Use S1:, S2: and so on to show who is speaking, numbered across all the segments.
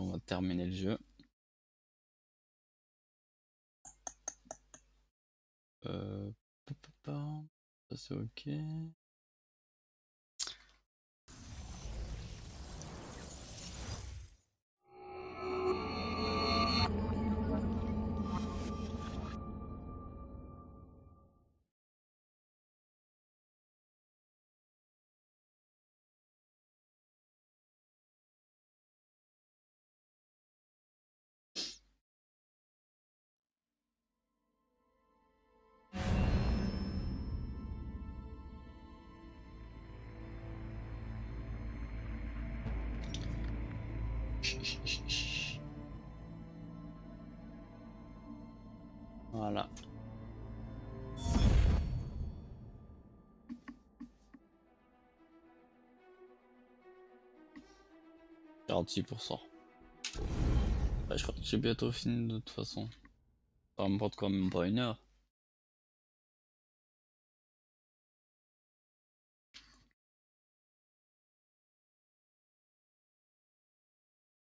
S1: On va terminer le jeu. Ça c'est ok. Voilà. « 46%. Bah, je crois que j'ai bientôt fini de toute façon. Ça me porte quand même pas 1 heure.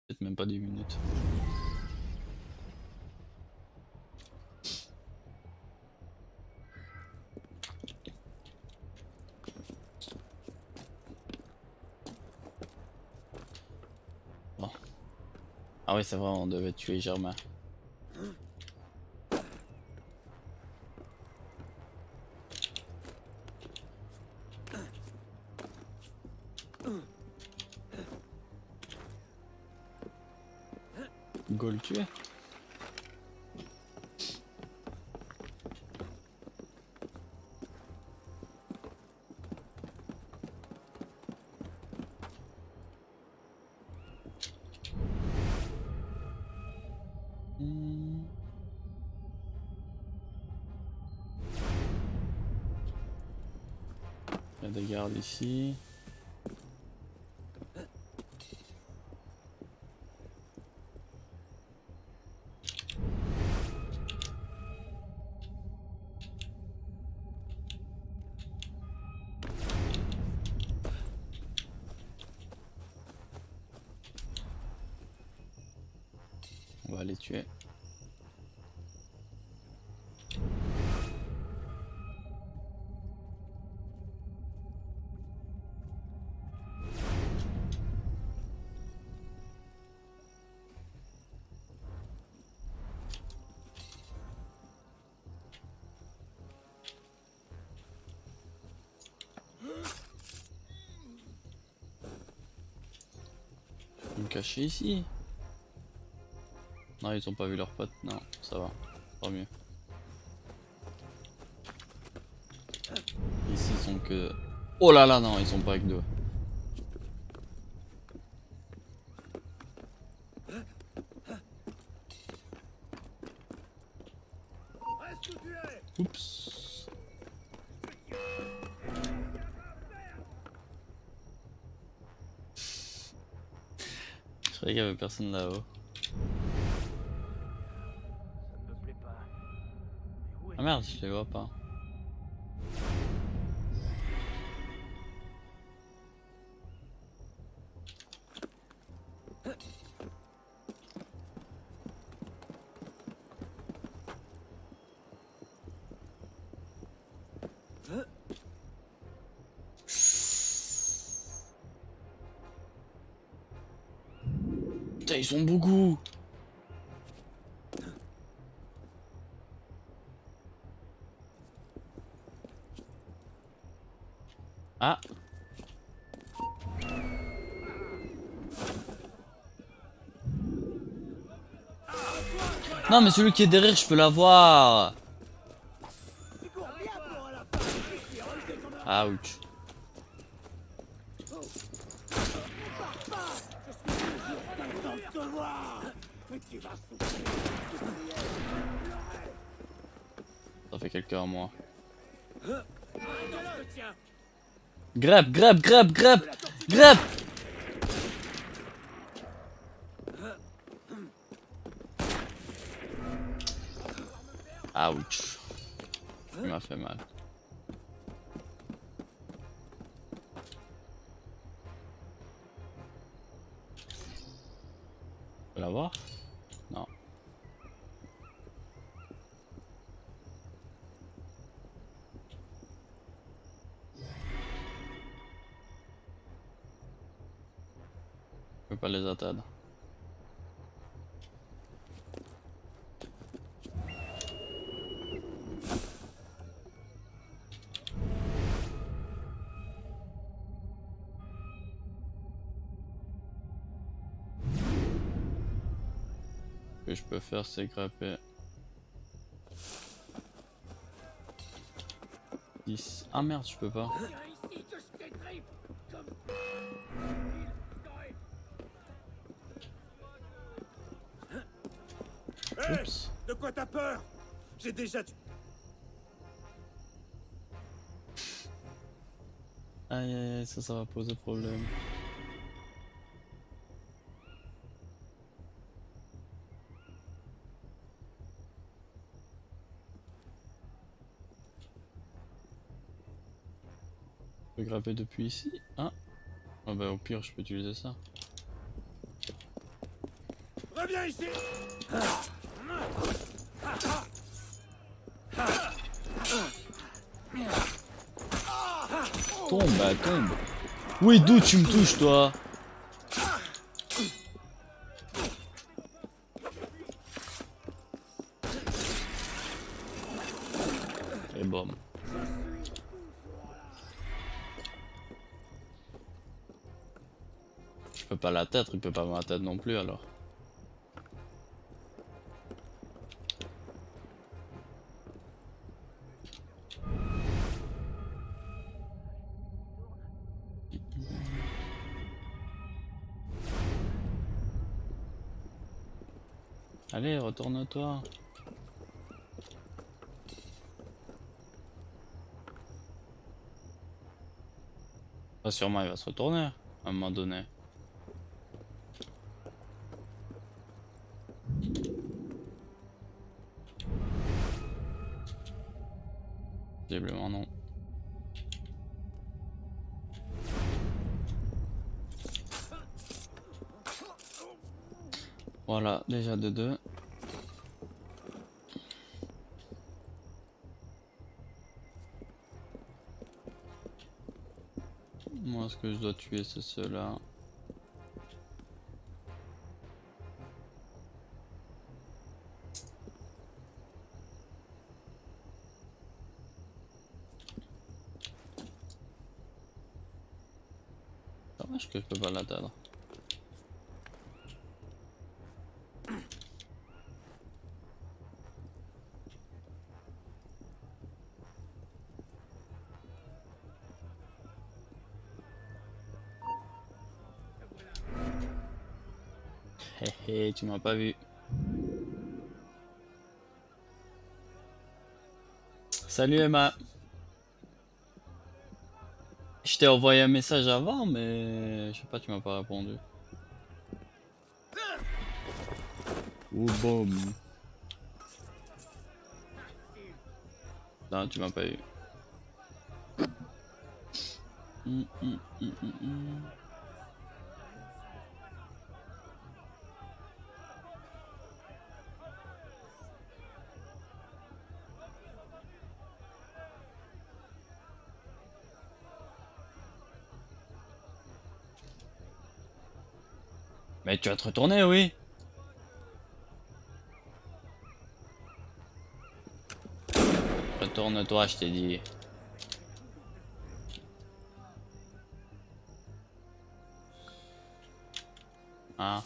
S1: Peut-être même pas 10 minutes. Bon. Ah oui, c'est vrai, on devait tuer Germain. Go le tuer. Il y a des gardes ici. On va les tuer. Me cacher ici. Non, ils ont pas vu leur pote. Non, ça va. Tant mieux. Ici, ils sont que... Oh là là, non, ils sont pas avec deux. Oups. Je croyais qu'il y avait personne là-haut. Ah merde, je les vois pas. Putain, ils sont beaucoup. Ah. Non, mais celui qui est derrière, je peux l'avoir. Ouch. Ça fait quelqu'un à moi. Grab, grab, grab, grab, grab. Ouch. Il m'a fait mal. l'avoir? Non. Je peux pas les atteindre. Ce que je peux faire, c'est grimper 10. Ah merde, je peux pas. Oups.
S2: De quoi t'as peur? J'ai déjà...
S1: Aïe aïe aïe, ça va poser problème. Je peux grimper depuis ici? Ah. Ah bah au pire, je peux utiliser ça.
S2: Reviens ici!
S1: Tombe, bah tombe. Oui, d'où tu me touches, toi? Et bon. Je peux pas la tête, il peut pas ma tête non plus alors. Allez, retourne-toi. Bah, sûrement il va se retourner à un moment donné. Visiblement non. Voilà, déjà de deux. Moi, ce que je dois tuer, c'est ceux-là. Dommage que je peux pas l'atteindre. Hé hé, tu m'as pas vu. Salut Emma. Je t'ai envoyé un message avant, mais je sais pas, tu m'as pas répondu. Ou boum. Non, tu m'as pas eu. Mais tu vas te retourner, oui. Retourne-toi, je t'ai dit. Ah,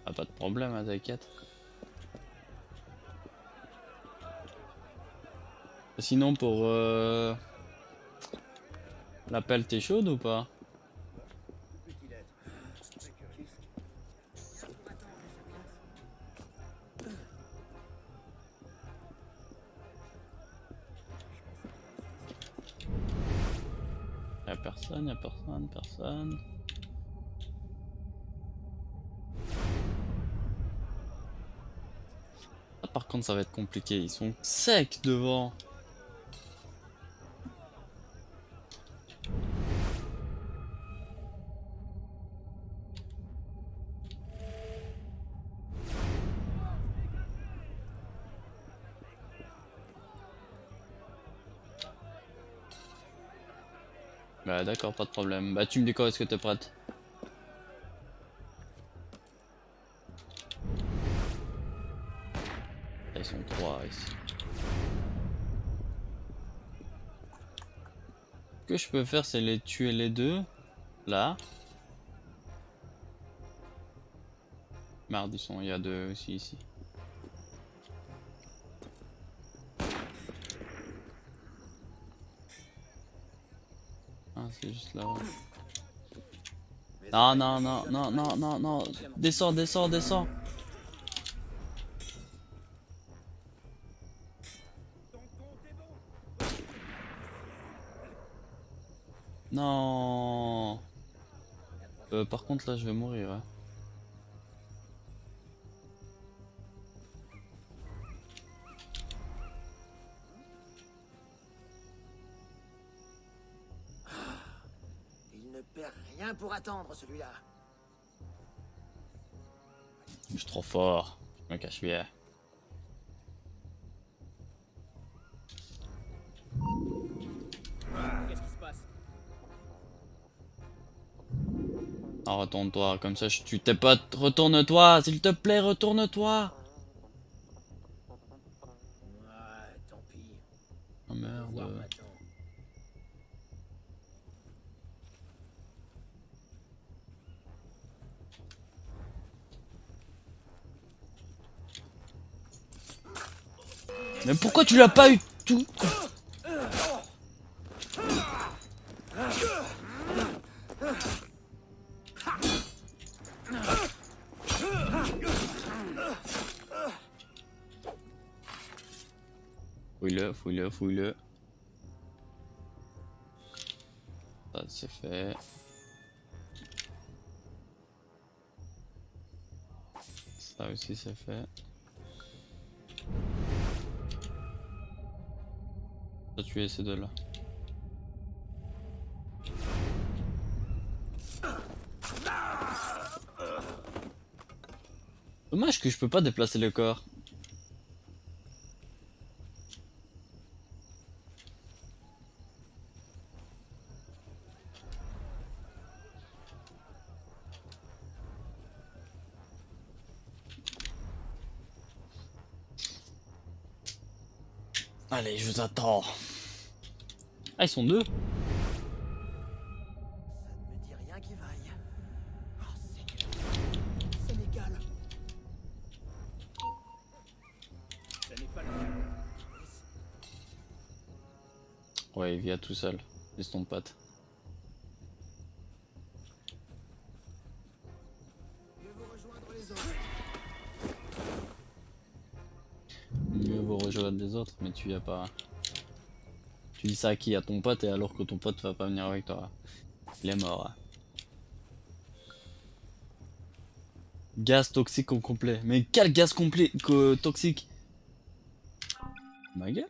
S1: pas de problème, hein, t'inquiète. Sinon, pour l'appel, t'es chaude ou pas? Y'a personne, y'a personne, personne. Ah, par contre, ça va être compliqué. Ils sont secs devant. Ouais, d'accord, pas de problème. Bah, tu me dis quand est-ce que t'es prête? Ah, ils sont trois ici. Ce que je peux faire, c'est les tuer les deux. Là. Merde, il y a deux aussi ici. Ah, c'est juste là. Non, non, non, non, non, non, non. Descends, descends, descends. Non. Par contre, là, je vais mourir. Hein.
S3: Il ne perd rien pour attendre, celui-là.
S1: Je suis trop fort. Je me cache bien.
S3: Qu'est-ce qui se passe?
S1: Ah, retourne-toi, comme ça je tue tes potes. Retourne-toi, s'il te plaît, retourne-toi.
S3: Ouais, tant pis.
S1: Oh
S3: Voir
S1: merde.
S3: maintenant.
S1: Mais pourquoi tu l'as pas eu tout? Fouille-le, fouille-le, fouille-le. Ça c'est fait. Ça aussi c'est fait. Tu as tué ces deux-là. Dommage que je peux pas déplacer le corps. Allez, je vous attends. Ah, ils sont deux.
S3: Ça ne me dit rien qui vaille. Oh, Seigneur. Sénégal. Ce n'est pas le même.
S1: Ouais, il vient tout seul. Laisse ton pote.
S3: Mieux vous rejoindre les autres.
S1: Mieux vaut rejoindre les autres, mais tu y as pas. Tu dis ça à qui? À ton pote, et alors que ton pote va pas venir avec toi. Il est mort. Hein. Gaz toxique au complet. Mais quel gaz complet toxique? Ma gueule.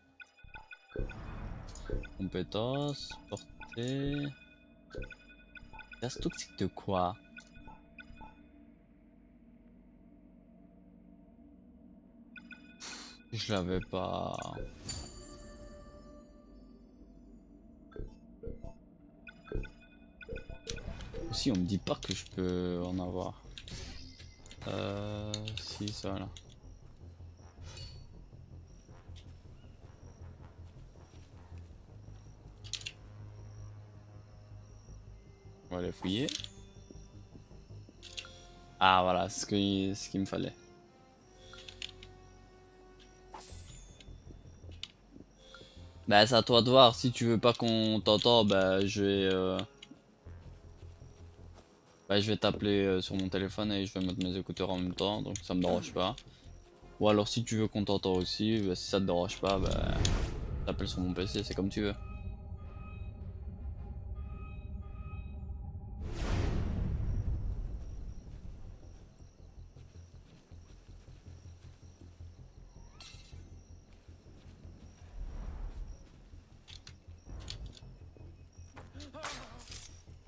S1: Compétence, portée. Gaz toxique de quoi? Je l'avais pas. Aussi, on me dit pas que je peux en avoir. Si, ça là. On va aller fouiller. Ah voilà, ce qu'il me fallait. Bah c'est à toi de voir, si tu veux pas qu'on t'entende, bah je vais t'appeler sur mon téléphone et je vais mettre mes écouteurs en même temps, donc ça me dérange pas. Ou alors si tu veux qu'on t'entende aussi, bah, si ça te dérange pas, bah t'appelles sur mon PC, c'est comme tu veux.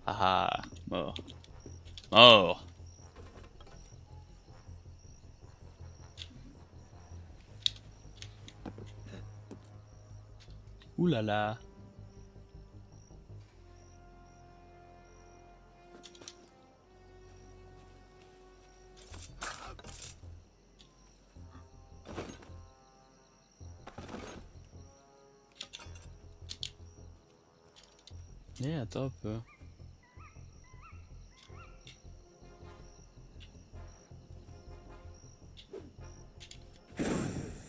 S1: Ah ah, mort. Mort. Ouh là là. Eh, attends un peu.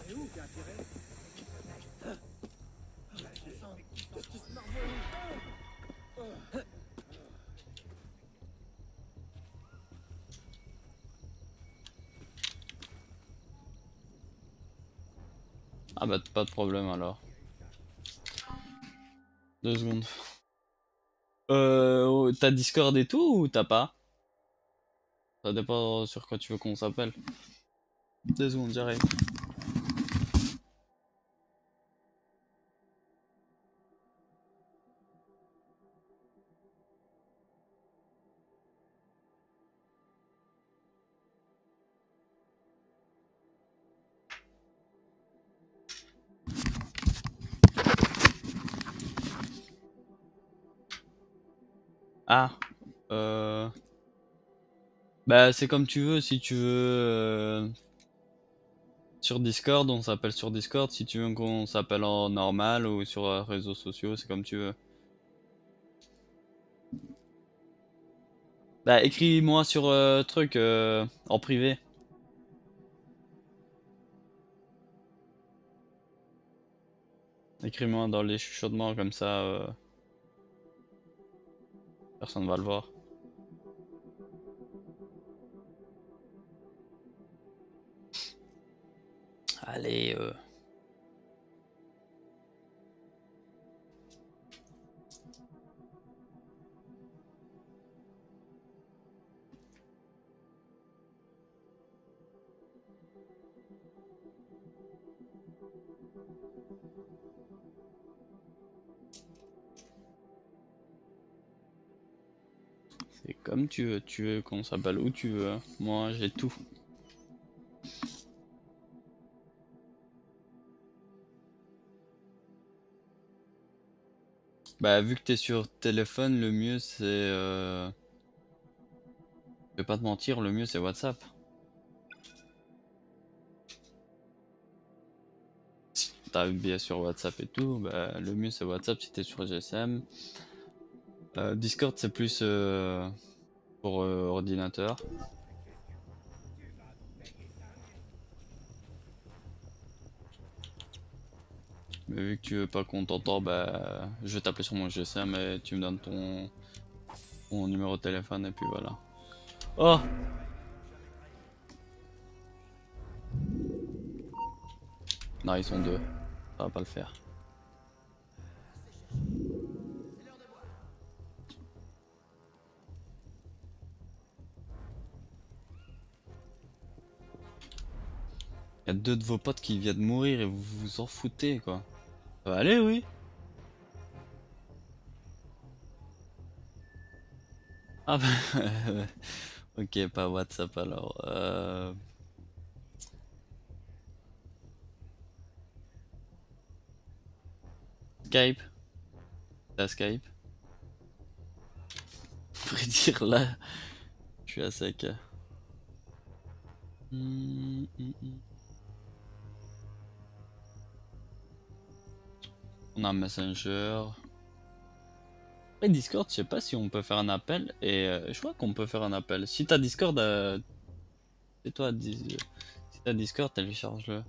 S2: Et où, t'es attiré? Qu'est-ce qui se marmonne?
S1: Ah bah pas de problème alors. 2 secondes. T'as Discord et tout ou t'as pas? Ça dépend sur quoi tu veux qu'on s'appelle. 2 secondes, j'arrive. Ah, bah c'est comme tu veux, si tu veux sur Discord, on s'appelle sur Discord, si tu veux qu'on s'appelle en normal ou sur réseaux sociaux, c'est comme tu veux. Bah écris-moi sur truc en privé. Écris-moi dans les chuchotements comme ça, personne va le voir. Allez, c'est comme tu veux qu'on s'appelle où tu veux. Moi j'ai tout. Bah vu que t'es sur téléphone, le mieux c'est... Je vais pas te mentir, le mieux c'est WhatsApp. Si t'as bien sur WhatsApp et tout, bah le mieux c'est WhatsApp si t'es sur GSM. Discord c'est plus pour ordinateur. Mais vu que tu veux pas qu'on t'entende, bah je vais t'appeler sur mon GSM et tu me donnes ton numéro de téléphone et puis voilà. Oh! Non, ils sont deux. Ça va pas le faire. Y a deux de vos potes qui viennent de mourir et vous vous en foutez quoi. Ça va aller, oui? Ah bah... ok, pas WhatsApp alors. Skype. T'as Skype? Vrai dire là, je suis à sec. On a un Messenger. Après Discord, je sais pas si on peut faire un appel et je crois qu'on peut faire un appel. Si t'as Discord, c'est toi. Si t'as Discord, télécharge-le.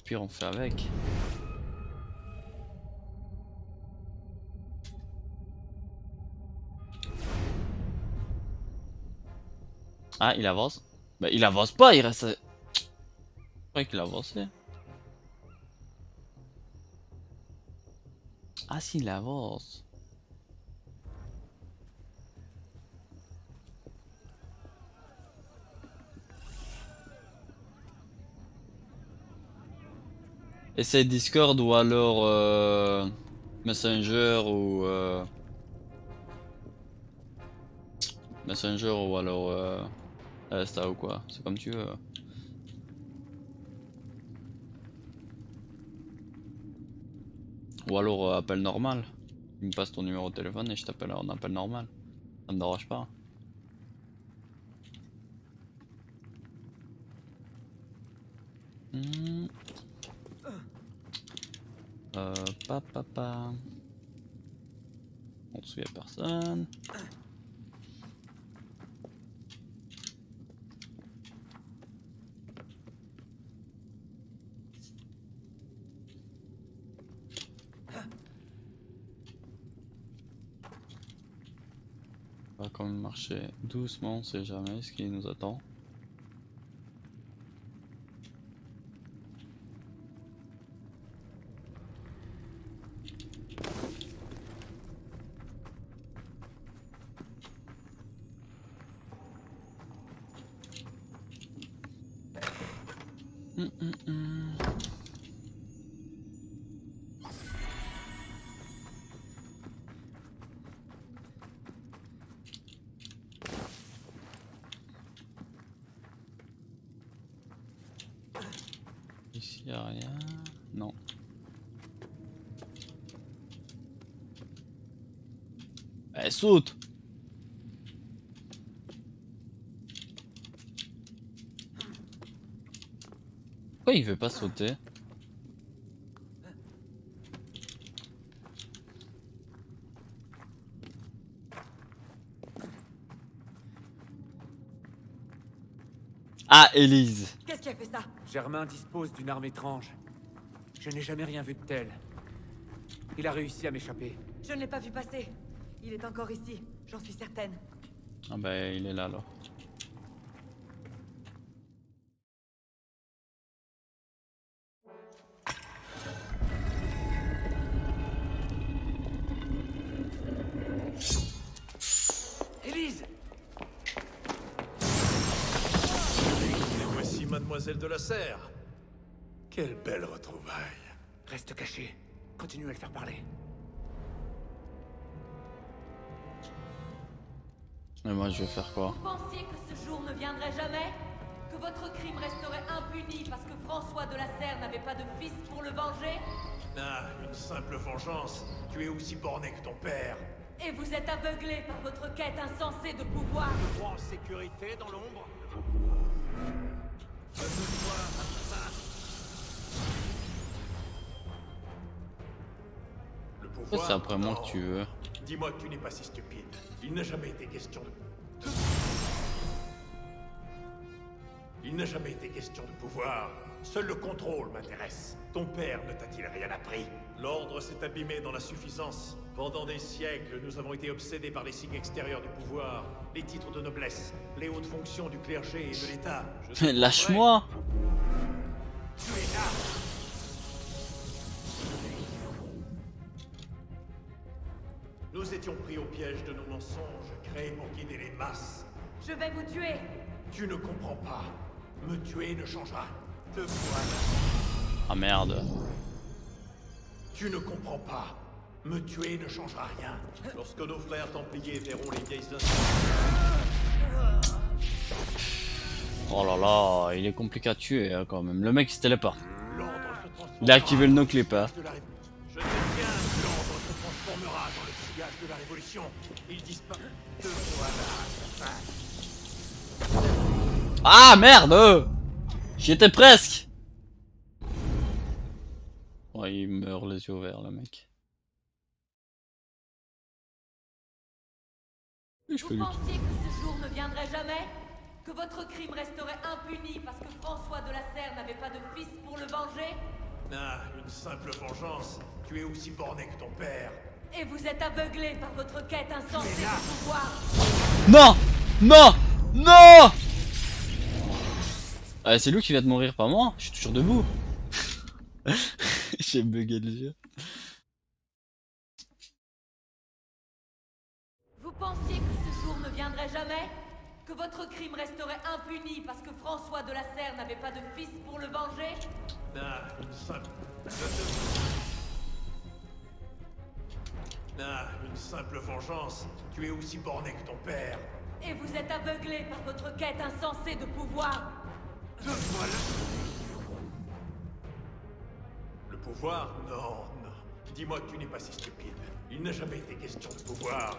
S1: Puis on fait avec. Ah, il avance. Bah, il avance pas, il reste. Je croyais qu'il avançait. Ah, si, il avance. Essaye Discord ou alors Messenger ou Messenger ou alors Insta ou quoi. C'est comme tu veux. Ou alors appel normal. Tu me passes ton numéro de téléphone et je t'appelle en appel normal. Ça me dérange pas. Hmm. Papa. En dessous, y'a personne. On va quand même marcher doucement, on sait jamais ce qui nous attend. Ici y'a rien. Non. Elle saute. Pourquoi il veut pas sauter? Ah, Élise.
S3: Qu'est-ce qui a fait ça?
S4: Germain dispose d'une arme étrange. Je n'ai jamais rien vu de tel. Il a réussi à m'échapper.
S3: Je ne l'ai pas vu passer. Il est encore ici, j'en suis certaine.
S1: Ah bah il est là alors.
S4: Élise!
S5: Et voici Mademoiselle de la Serre. Quelle belle retrouvaille.
S4: Reste caché. Continue à le faire parler.
S1: Et moi je vais faire quoi?
S6: Vous pensiez que ce jour ne viendrait jamais? Que votre crime resterait impuni parce que François de la Serre n'avait pas de fils pour le venger?
S5: Ah, une simple vengeance. Tu es aussi borné que ton père.
S6: Et vous êtes aveuglé par votre quête insensée de pouvoir.
S5: Tu crois en sécurité dans l'ombre? Donne-moi ça. Le pouvoir.
S1: C'est après moi
S5: non.
S1: que tu veux.
S5: Dis-moi que tu n'es pas si stupide. Il n'a jamais été question de... Il n'a jamais été question de pouvoir. Seul le contrôle m'intéresse. Ton père ne t'a-t-il rien appris? L'ordre s'est abîmé dans la suffisance. Pendant des siècles, nous avons été obsédés par les signes extérieurs du pouvoir, les titres de noblesse, les hautes fonctions du clergé et de l'État.
S1: Lâche-moi!
S5: Tu es là. Nous étions pris au piège de nos mensonges, créés pour guider les masses.
S6: Je vais vous tuer.
S5: Tu ne comprends pas. Me tuer ne changera. Te voilà.
S1: Ah merde.
S5: Tu ne comprends pas. Me tuer ne changera rien. Lorsque nos frères templiers verront les vieilles
S1: Oh là là, il est compliqué à tuer hein, quand même. Le mec il se téléporte.
S5: l'ordre se transformera.
S1: Il a activé le no-clip hein.
S5: de la ré- Je te tiens. L'ordre se transformera dans le sillage de la révolution. Il disparaît. Te voilà.
S1: Ah merde! J'y étais presque! Oh, il meurt les yeux ouverts le mec. Je peux
S6: Vous
S1: lui...
S6: pensiez que ce jour ne viendrait jamais? Que votre crime resterait impuni parce que François de la Serre n'avait pas de fils pour le venger?
S5: Ah, une simple vengeance. Tu es aussi borné que ton père.
S6: Et vous êtes aveuglé par votre quête insensée de pouvoir.
S1: Non! Non! Non! C'est lui qui vient de mourir, pas moi. Je suis toujours debout. J'ai bugué les yeux.
S6: Vous pensiez que ce jour ne viendrait jamais? Que votre crime resterait impuni parce que François de la Serre n'avait pas de fils pour le venger?
S5: Ah, une simple... Ah, une simple vengeance. Tu es aussi borné que ton père.
S6: Et vous êtes aveuglé par votre quête insensée de pouvoir.
S5: Te voilà. Le pouvoir? Non, non. Dis-moi que tu n'es pas si stupide. Il n'a jamais été question de pouvoir.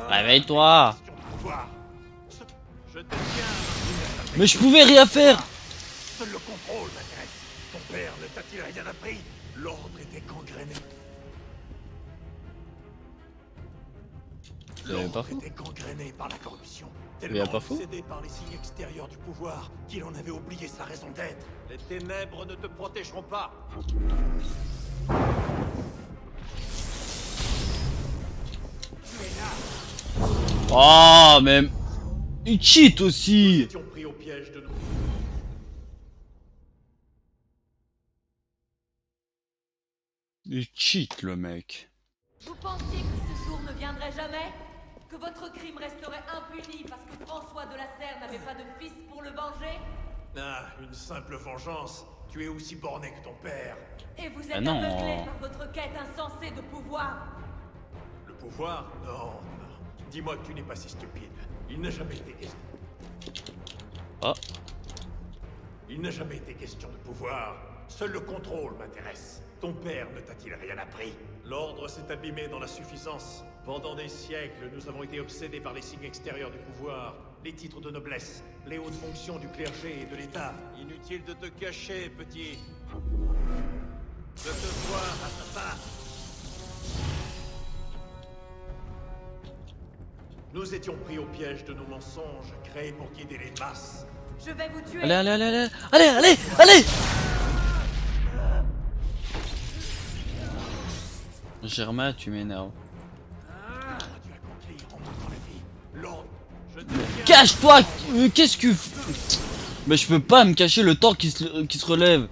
S1: Réveille-toi!
S5: Question de pouvoir. Je te tiens.
S1: Mais je pouvais rien faire!
S5: Seul le contrôle m'intéresse. Ton père ne t'a-t-il rien appris? L'ordre était gangréné. L'ordre était gangréné par la corruption. Tellement obsédé par les signes extérieurs du pouvoir qu'il en avait oublié sa raison d'être. Les ténèbres ne te protégeront pas.
S1: Oh, mais... Il cheat aussi.
S5: Nous étions pris au piège de nous.
S1: Il cheat, le mec.
S6: Vous pensiez que ce jour ne viendrait jamais? Que votre crime resterait impuni parce que François de la Serre n'avait pas de fils pour le venger?
S5: Ah, une simple vengeance. Tu es aussi borné que ton père.
S6: Et vous êtes
S1: non.
S6: aveuglé par votre quête insensée de pouvoir.
S5: Le pouvoir? Non, non. Dis-moi que tu n'es pas si stupide. Il n'a jamais été question.
S1: Oh.
S5: Il n'a jamais été question de pouvoir. Seul le contrôle m'intéresse. Ton père ne t'a-t-il rien appris? L'ordre s'est abîmé dans la suffisance. Pendant des siècles, nous avons été obsédés par les signes extérieurs du pouvoir, les titres de noblesse, les hautes fonctions du clergé et de l'État. Inutile de te cacher, petit. De te voir, assassin. Nous étions pris au piège de nos mensonges, créés pour guider les masses.
S6: Je vais vous tuer.
S1: Allez, allez, allez, allez, allez, allez, allez. Germain, tu m'énerves.
S5: Tu accomplis en montant la vie. L'ordre, je te
S1: Cache-toi. Qu'est-ce que... Mais je peux pas me cacher le temps qui se relève.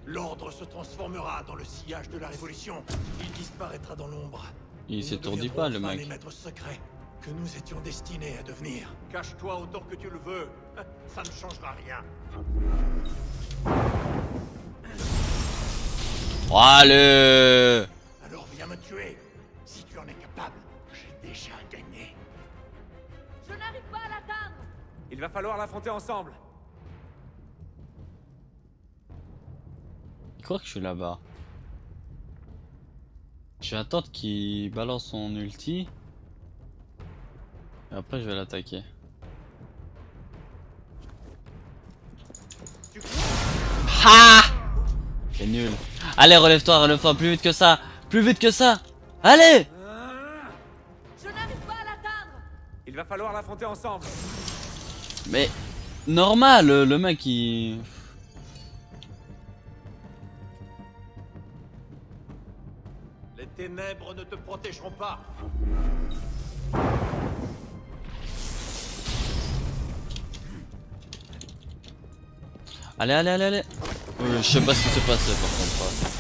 S5: L'ordre se transformera dans le sillage de la révolution. Il disparaîtra dans l'ombre.
S1: Il s'étourdit pas, le mec.
S5: Les maîtres secrets que nous étions destinés à devenir. Cache-toi autant que tu le veux. Ça ne changera rien.
S1: Allez.
S5: Alors viens me tuer. Si tu en es capable, j'ai déjà gagné.
S6: Je n'arrive pas à l'atteindre.
S4: Il va falloir l'affronter ensemble.
S1: Il croit que je suis là-bas. Je vais attendre qu'il balance son ulti. Et après je vais l'attaquer. Ha! C'est nul. Allez, relève-toi, plus vite que ça. Plus vite que ça. Allez!
S6: Je n'arrive pas à l'atteindre.
S4: Il va falloir l'affronter ensemble.
S1: Mais normal, le mec il...
S5: Les ténèbres ne te protégeront pas.
S1: Allez, allez, allez, allez. Je sais pas ce qui s'est passé par contre.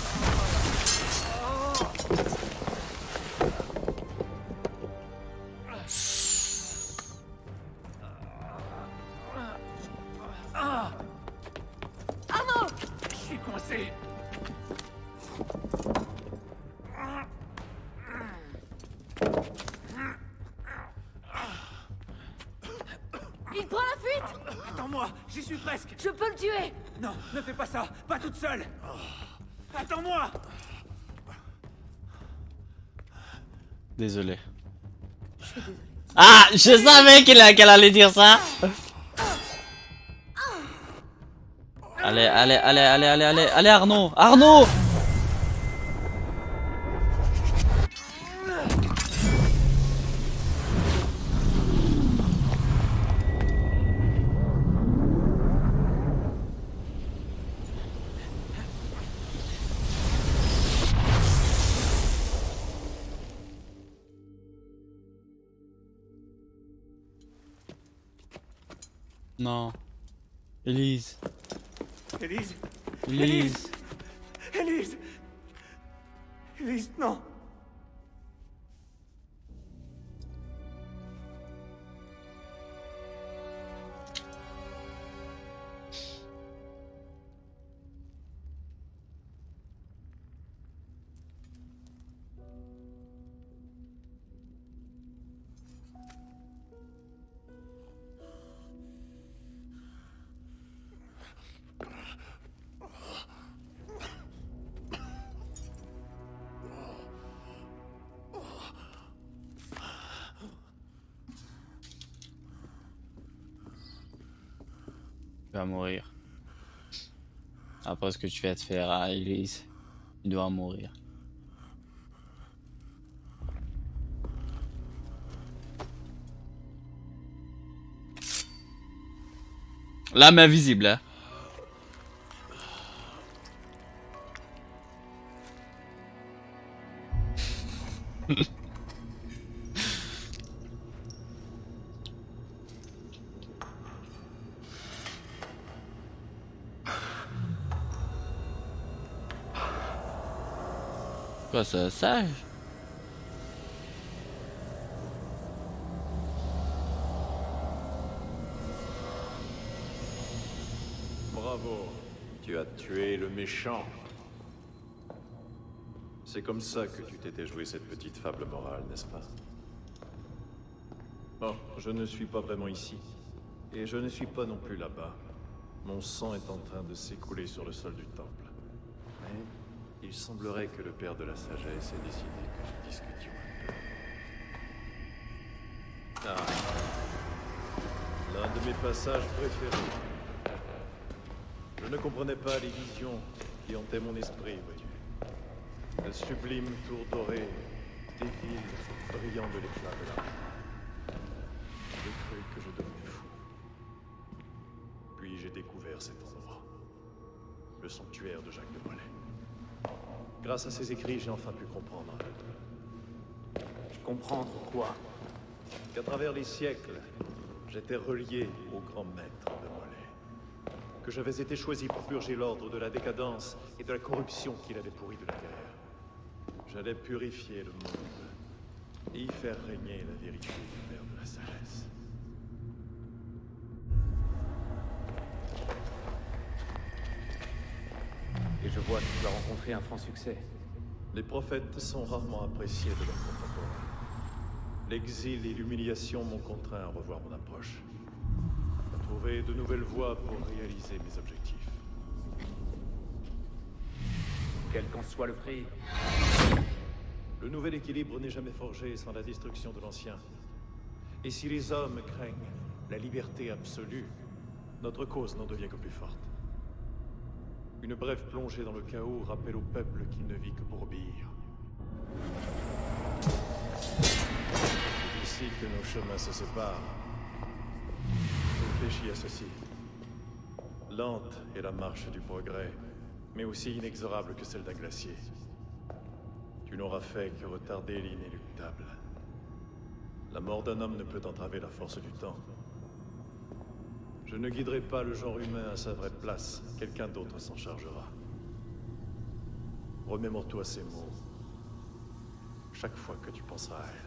S4: Arnaud! Je suis coincé.
S6: Il prend la fuite.
S4: Attends-moi, j'y suis presque.
S6: Je peux le tuer.
S4: Non, ne fais pas ça, pas toute seule. Attends-moi.
S1: Désolé. Ah, je savais qu'elle allait dire ça. Allez, allez, allez, allez, allez, allez, allez, Arnaud, Arnaud. Non. Elise.
S4: Élise.
S1: Elise.
S4: Élise. Élise, non.
S1: Il va mourir. Après ce que tu vas te faire à l'église, tu dois mourir. La main visible, hein. Quoi, c'est un sage?
S5: Bravo, tu as tué le méchant. C'est comme ça que tu t'étais joué cette petite fable morale, n'est-ce pas? Bon, je ne suis pas vraiment ici. Et je ne suis pas non plus là-bas. Mon sang est en train de s'écouler sur le sol du temple. Mais il semblerait que le Père de la Sagesse ait décidé que nous discutions un peu. Ah. L'un de mes passages préférés. Je ne comprenais pas les visions qui hantaient mon esprit, vois-tu. Le sublime tour doré, des villes brillant de l'éclat de l'argent. J'ai cru que je devenais fou. Puis j'ai découvert cet endroit. Le sanctuaire de Jacques de Molay. Grâce à ses écrits, j'ai enfin pu comprendre.
S4: Comprendre quoi?
S5: Qu'à travers les siècles, j'étais relié au grand maître de Molay. Que j'avais été choisi pour purger l'ordre de la décadence et de la corruption qu'il avait pourri de la terre. J'allais purifier le monde et y faire régner la vérité du Père de la Sagesse.
S4: Et je vois que tu as rencontré un franc succès.
S5: Les prophètes sont rarement appréciés de leurs contemporains. L'exil et l'humiliation m'ont contraint à revoir mon approche. À trouver de nouvelles voies pour réaliser mes objectifs.
S4: Quel qu'en soit le prix.
S5: Le nouvel équilibre n'est jamais forgé sans la destruction de l'ancien. Et si les hommes craignent la liberté absolue, notre cause n'en devient que plus forte. Une brève plongée dans le chaos rappelle au peuple qu'il ne vit que pour obéir. C'est ici que nos chemins se séparent. Réfléchis à ceci. Lente est la marche du progrès, mais aussi inexorable que celle d'un glacier. Tu n'auras fait que retarder l'inéluctable. La mort d'un homme ne peut entraver la force du temps. Je ne guiderai pas le genre humain à sa vraie place. Quelqu'un d'autre s'en chargera. Remémore-toi ces mots. Chaque fois que tu penseras à elle.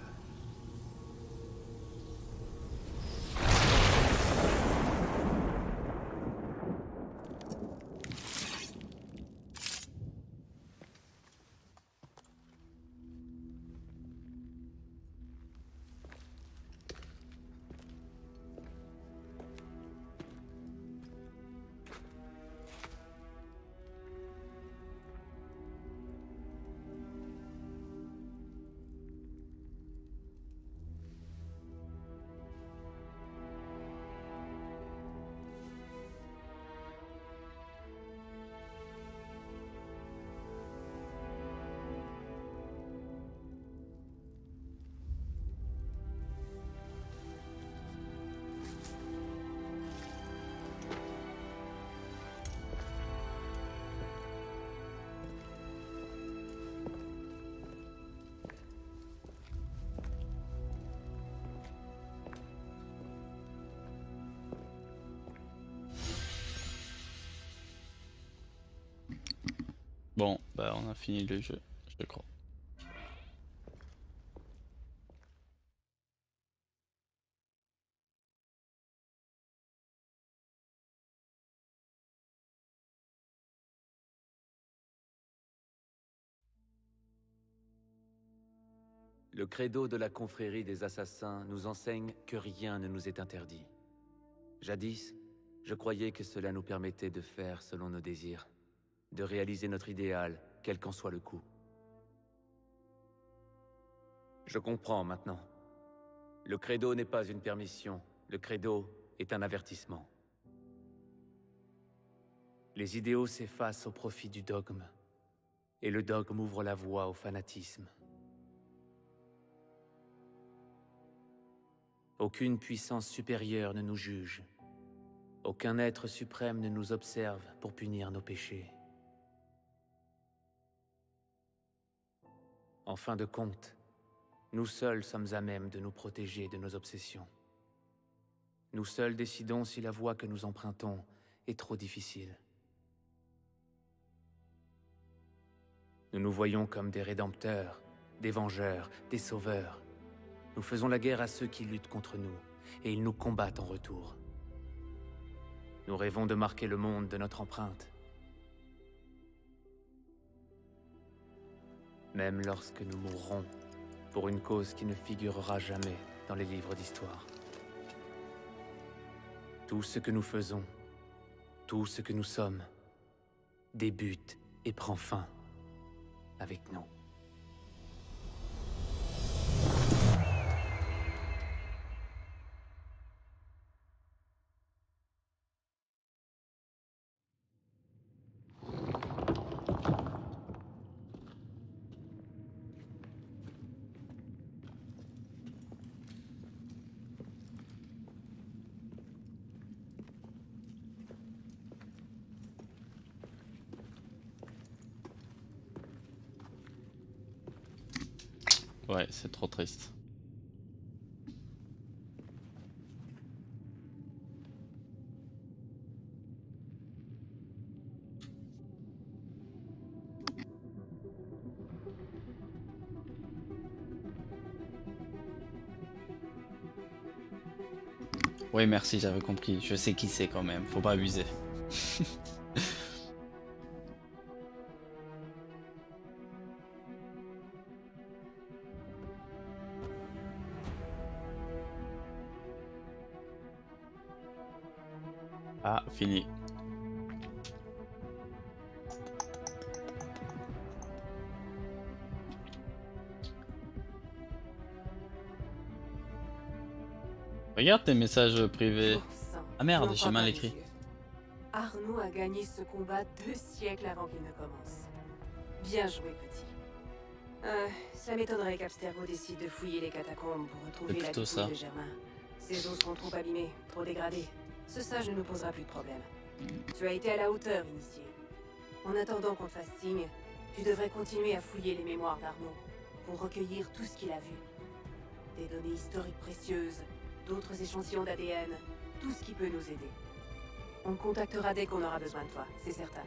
S1: Bon, bah on a fini le jeu, je crois.
S4: Le credo de la confrérie des assassins nous enseigne que rien ne nous est interdit. Jadis, je croyais que cela nous permettait de faire selon nos désirs, de réaliser notre idéal, quel qu'en soit le coût. Je comprends maintenant. Le credo n'est pas une permission, le credo est un avertissement. Les idéaux s'effacent au profit du dogme, et le dogme ouvre la voie au fanatisme. Aucune puissance supérieure ne nous juge. Aucun être suprême ne nous observe pour punir nos péchés. En fin de compte, nous seuls sommes à même de nous protéger de nos obsessions. Nous seuls décidons si la voie que nous empruntons est trop difficile. Nous nous voyons comme des rédempteurs, des vengeurs, des sauveurs. Nous faisons la guerre à ceux qui luttent contre nous, et ils nous combattent en retour. Nous rêvons de marquer le monde de notre empreinte. Même lorsque nous mourrons, pour une cause qui ne figurera jamais dans les livres d'histoire. Tout ce que nous faisons, tout ce que nous sommes, débute et prend fin avec nous.
S1: Ouais, c'est trop triste. Oui, merci, j'avais compris. Je sais qui c'est quand même, faut pas abuser. Ah, fini. Regarde tes messages privés. Ah merde, j'ai mal écrit.
S7: Arnaud a gagné ce combat 2 siècles avant qu'il ne commence. Bien joué, petit. Ça m'étonnerait qu'Abstergo décide de fouiller les catacombes pour retrouver la dépouille de Germain. Ses os sont trop abîmés, trop dégradés. Ce sage ne nous posera plus de problème. Tu as été à la hauteur, initié. En attendant qu'on te fasse signe, tu devrais continuer à fouiller les mémoires d'Arnaud pour recueillir tout ce qu'il a vu. Des données historiques précieuses, d'autres échantillons d'ADN, tout ce qui peut nous aider. On te contactera dès qu'on aura besoin de toi, c'est certain.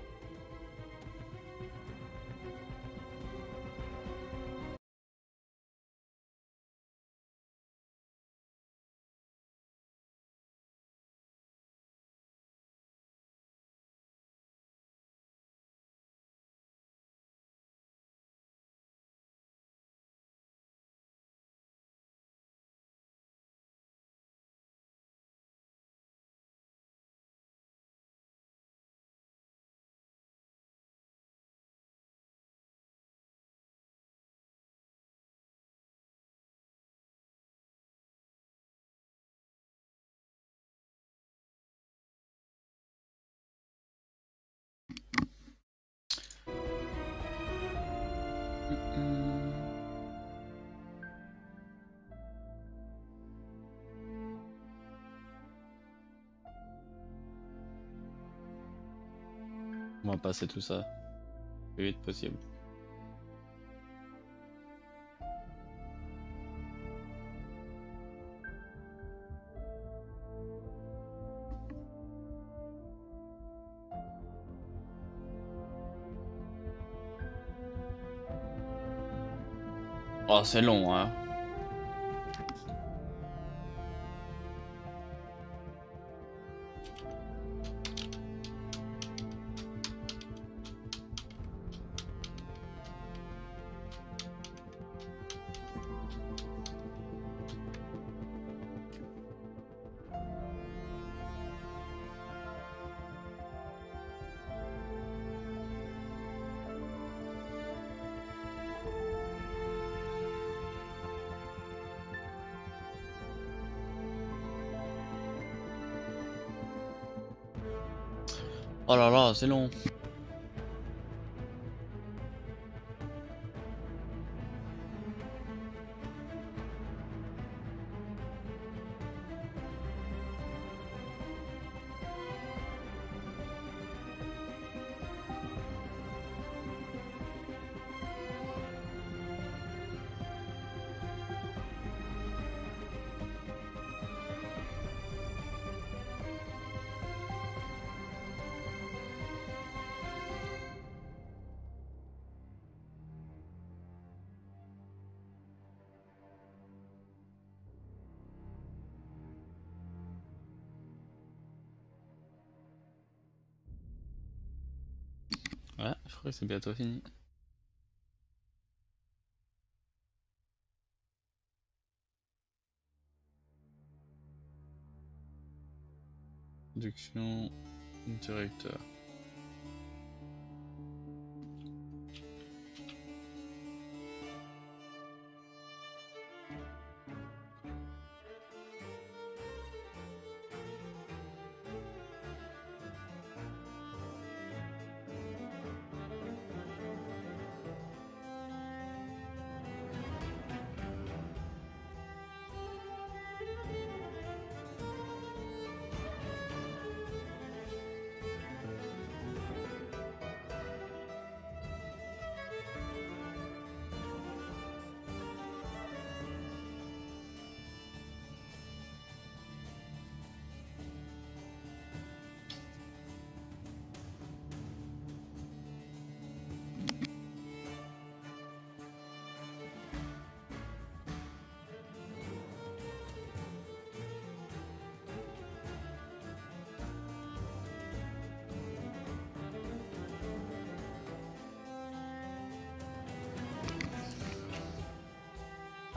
S1: On va passer tout ça le plus vite possible. Oh, c'est long, hein. Oh là là, c'est long. Ouais, je crois que c'est bientôt fini. Production, directeur.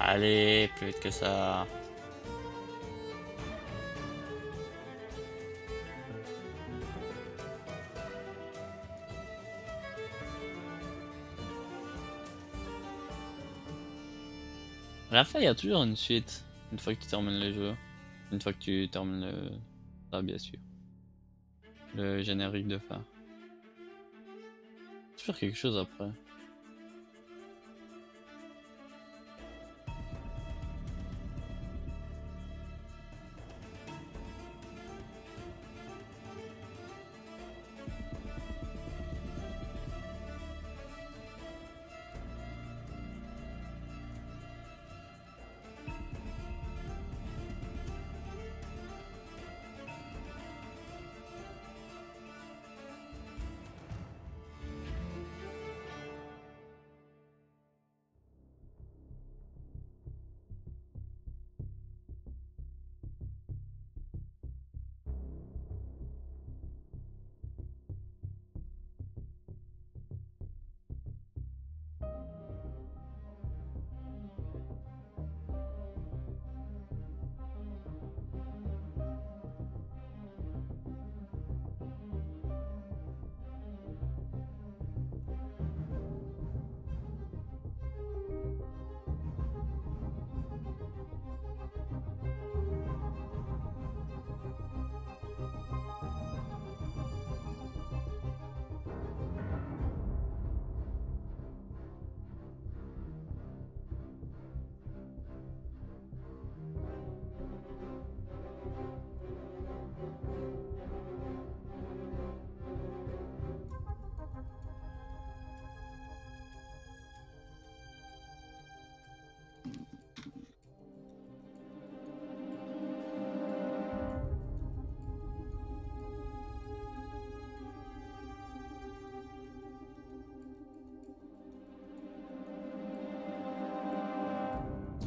S1: Allez, plus vite que ça. À la fin, il y a toujours une suite. Une fois que tu termines le jeu. Une fois que tu termines le... Ah, bien sûr. Le générique de fin. Toujours quelque chose après.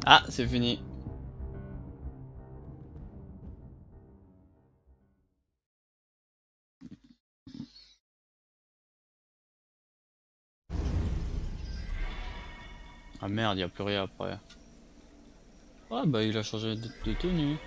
S1: Ah, c'est fini. Ah merde, y a plus rien après. Ah bah il a changé de tenue.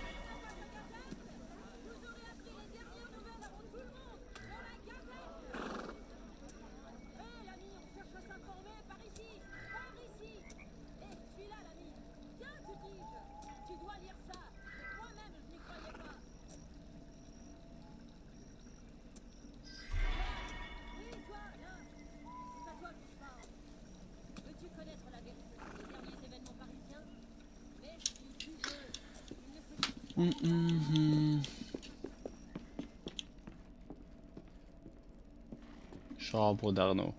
S1: Chambre d'Arnaud.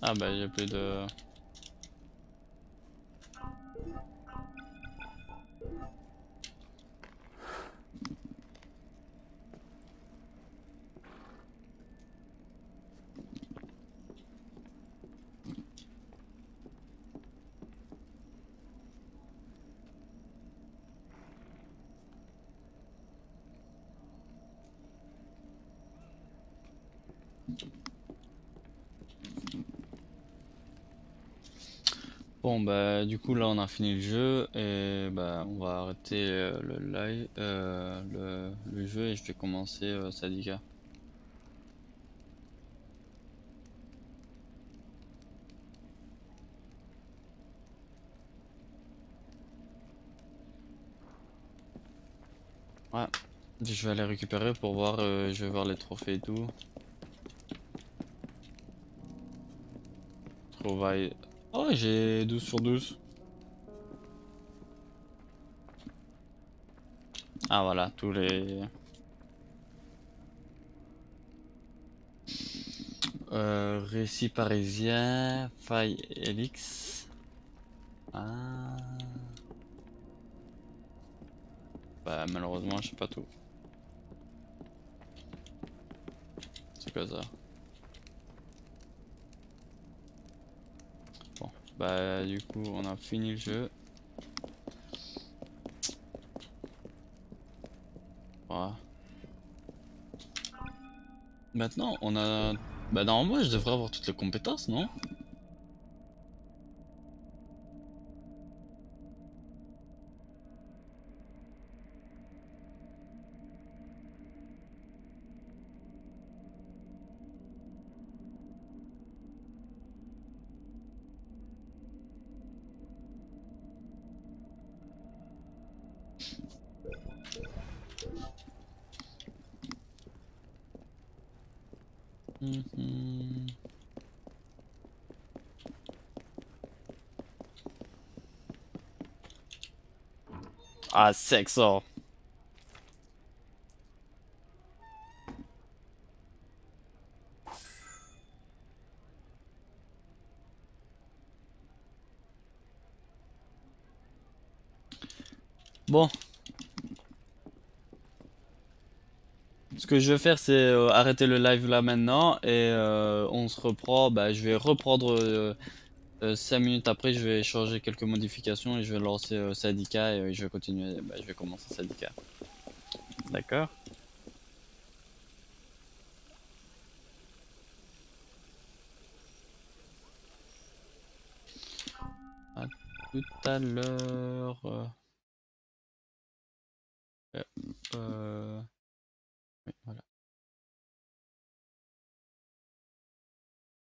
S1: Ah bah j'ai plus de... Bon bah du coup là on a fini le jeu et bah on va arrêter le live, le jeu et je vais commencer Sadika. Ouais, je vais aller récupérer pour voir, je vais voir les trophées et tout. Trouvaille. Oh j'ai 12 sur 12. Ah voilà, tous les... récit parisien, faille Elix. Ah. Bah malheureusement je sais pas tout. C'est quoi ça? Bon, bah du coup on a fini le jeu. Voilà. Maintenant on a... Bah normalement je devrais avoir toutes les compétences, non? Ah, sexo. Bon. Ce que je vais faire c'est arrêter le live là maintenant et on se reprend, bah je vais reprendre 5 minutes après, je vais changer quelques modifications et je vais lancer Sadika et je vais continuer, bah, je vais commencer Sadika. D'accord? À tout à l'heure.